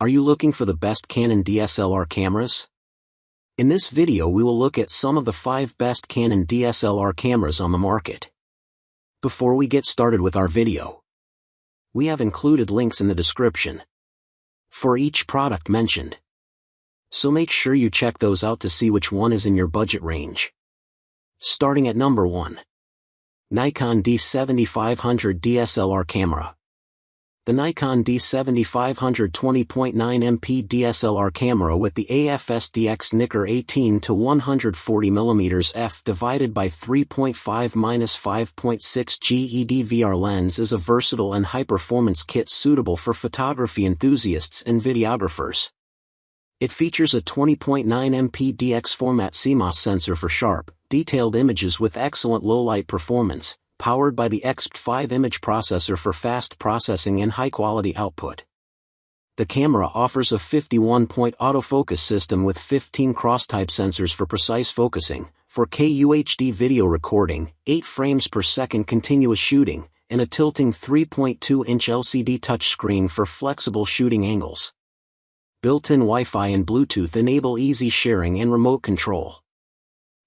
Are you looking for the best Canon DSLR cameras? In this video we will look at some of the 5 best Canon DSLR cameras on the market. Before we get started with our video, we have included links in the description for each product mentioned. So make sure you check those out to see which one is in your budget range. Starting at number 1. Nikon D7500 DSLR camera. The Nikon D7500 20.9MP DSLR camera with the AF-SDX Nikkor 18 to 140mm f divided by 3.5-5.6 GED VR lens is a versatile and high-performance kit suitable for photography enthusiasts and videographers. It features a 20.9MP DX format CMOS sensor for sharp, detailed images with excellent low-light performance, powered by the XP5 image processor for fast processing and high-quality output. The camera offers a 51-point autofocus system with 15 cross-type sensors for precise focusing, 4K UHD video recording, 8 frames per second continuous shooting, and a tilting 3.2-inch LCD touchscreen for flexible shooting angles. Built-in Wi-Fi and Bluetooth enable easy sharing and remote control.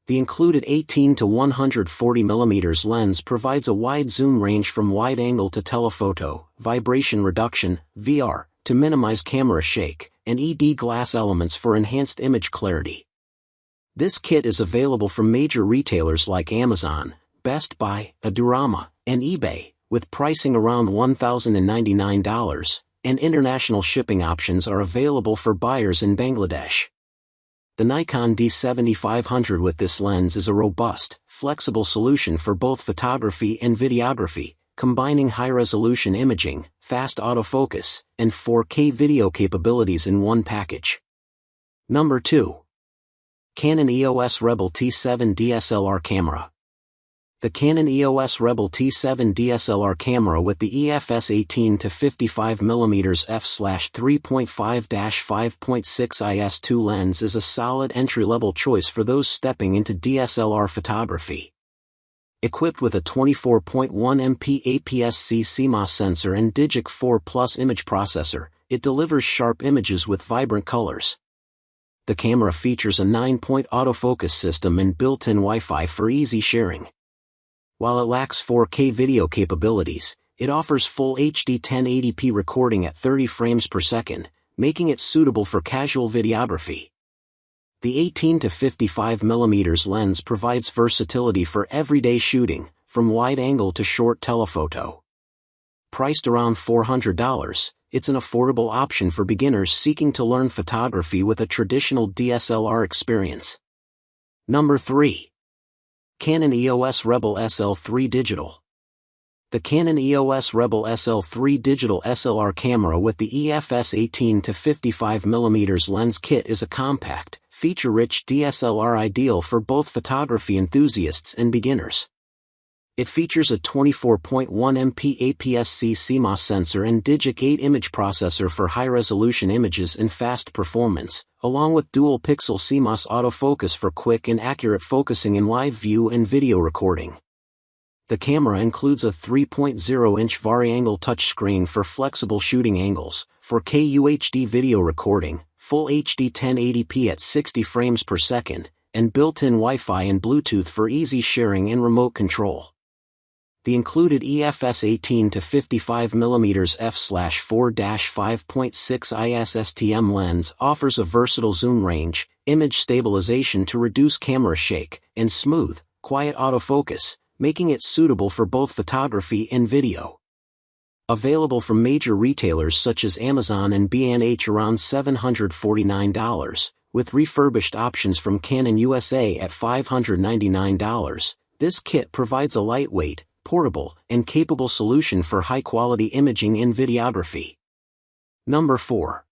The included 18 to 140mm lens provides a wide zoom range from wide angle to telephoto, vibration reduction, VR, to minimize camera shake, and ED glass elements for enhanced image clarity. This kit is available from major retailers like Amazon, Best Buy, Adorama, and eBay, with pricing around $1,099, and international shipping options are available for buyers in Bangladesh. The Nikon D7500 with this lens is a robust, flexible solution for both photography and videography, combining high-resolution imaging, fast autofocus, and 4K video capabilities in one package. Number 2. Canon EOS Rebel T7 DSLR camera. The Canon EOS Rebel T7 DSLR camera with the EFS 18 to 55mm f/3.5-5.6 IS2 lens is a solid entry-level choice for those stepping into DSLR photography. Equipped with a 24.1MP APS-C CMOS sensor and Digic 4 Plus image processor, it delivers sharp images with vibrant colors. The camera features a 9-point autofocus system and built-in Wi-Fi for easy sharing. While it lacks 4K video capabilities, it offers full HD 1080p recording at 30 frames per second, making it suitable for casual videography. The 18 to 55mm lens provides versatility for everyday shooting, from wide-angle to short telephoto. Priced around $400, it's an affordable option for beginners seeking to learn photography with a traditional DSLR experience. Number 3. Canon EOS Rebel SL3 Digital. The Canon EOS Rebel SL3 Digital SLR camera with the EFS 18 to 55mm lens kit is a compact, feature-rich DSLR ideal for both photography enthusiasts and beginners. It features a 24.1MP APS-C CMOS sensor and Digic 8 image processor for high-resolution images and fast performance, along with dual-pixel CMOS autofocus for quick and accurate focusing in live view and video recording. The camera includes a 3.0-inch vari-angle touchscreen for flexible shooting angles, 4K UHD video recording, full HD 1080p at 60 frames per second, and built-in Wi-Fi and Bluetooth for easy sharing and remote control. The included EFS 18 to 55mm f/4-5.6 IS-STM lens offers a versatile zoom range, image stabilization to reduce camera shake, and smooth, quiet autofocus, making it suitable for both photography and video. Available from major retailers such as Amazon and B&H around $749, with refurbished options from Canon USA at $599, this kit provides a lightweight, portable, and capable solution for high-quality imaging and videography. Number 4.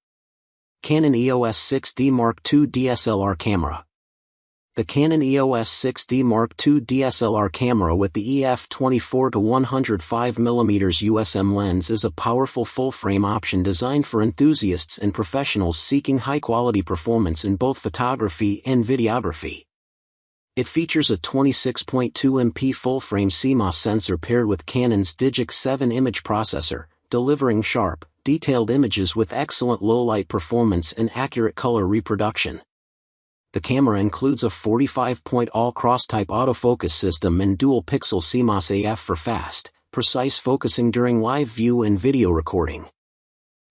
Canon EOS 6D Mark II DSLR camera. The Canon EOS 6D Mark II DSLR camera with the EF 24 to 105mm USM lens is a powerful full-frame option designed for enthusiasts and professionals seeking high-quality performance in both photography and videography. It features a 26.2MP full-frame CMOS sensor paired with Canon's Digic 7 image processor, delivering sharp, detailed images with excellent low-light performance and accurate color reproduction. The camera includes a 45-point all-cross-type autofocus system and dual-pixel CMOS AF for fast, precise focusing during live view and video recording.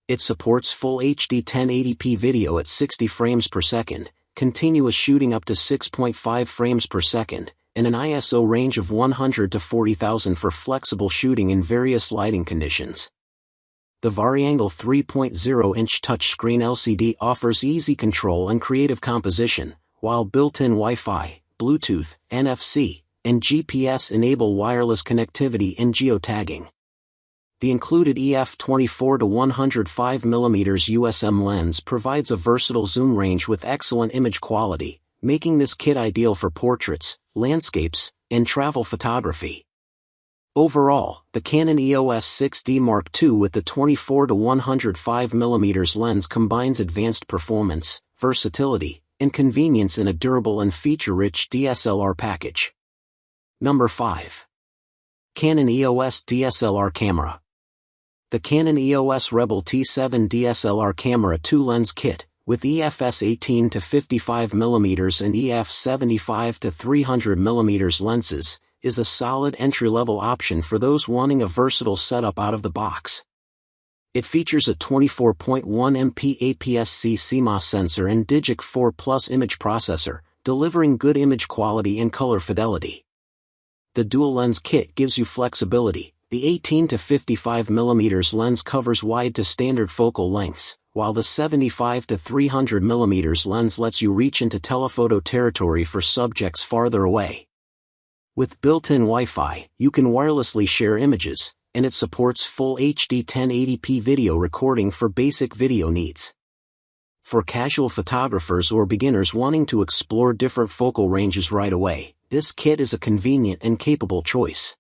It supports full HD 1080p video at 60 frames per second, continuous shooting up to 6.5 frames per second, and an ISO range of 100 to 40,000 for flexible shooting in various lighting conditions. The Variangle 3.0-inch touchscreen LCD offers easy control and creative composition, while built-in Wi-Fi, Bluetooth, NFC, and GPS enable wireless connectivity and geotagging. The included EF 24-105mm USM lens provides a versatile zoom range with excellent image quality, making this kit ideal for portraits, landscapes, and travel photography. Overall, the Canon EOS 6D Mark II with the 24-105mm lens combines advanced performance, versatility, and convenience in a durable and feature-rich DSLR package. Number 5. Canon EOS DSLR Camera. The Canon EOS Rebel T7 DSLR Camera 2-lens kit, with EFS 18-55mm and EF 75-300mm lenses, is a solid entry-level option for those wanting a versatile setup out of the box. It features a 24.1MP APS-C CMOS sensor and Digic 4 Plus image processor, delivering good image quality and color fidelity. The dual-lens kit gives you flexibility. The 18-55mm lens covers wide to standard focal lengths, while the 75-300mm lens lets you reach into telephoto territory for subjects farther away. With built-in Wi-Fi, you can wirelessly share images, and it supports full HD 1080p video recording for basic video needs. For casual photographers or beginners wanting to explore different focal ranges right away, this kit is a convenient and capable choice.